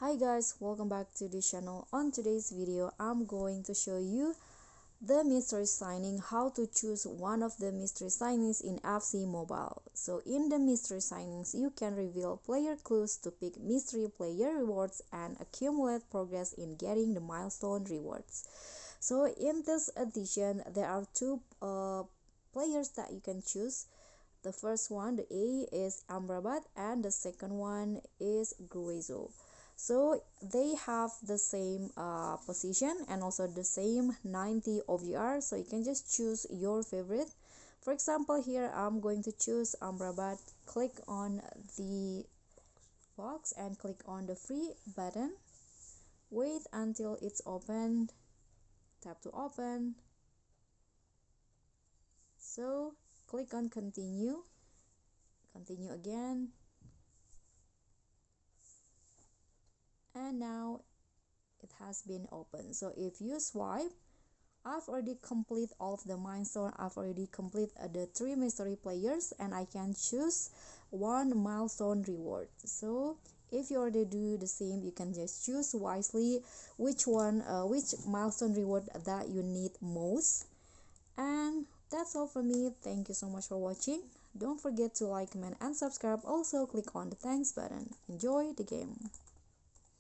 Hi guys, welcome back to the channel. On today's video, I'm going to show you the mystery signing, how to choose one of the mystery signings in FC Mobile. So in the mystery signings, you can reveal player clues to pick mystery player rewards and accumulate progress in getting the milestone rewards. So in this edition, there are two players that you can choose. The first one, the A, is Amrabat, and the second one is Gruezo. So they have the same position and also the same 90 OVR, so you can just choose your favorite. For example, here I'm going to choose Amrabat. Click on the box and click on the free button. Wait until it's opened. Tap to open. So click on continue again, and now it has been opened. So if you swipe, I've already complete all of the milestone. I've already complete the 3 mystery players, and I can choose one milestone reward. So if you already do the same, you can just choose wisely which milestone reward that you need most. And that's all from me. Thank you so much for watching. Don't forget to like, comment, and subscribe. Also click on the thanks button. Enjoy the game.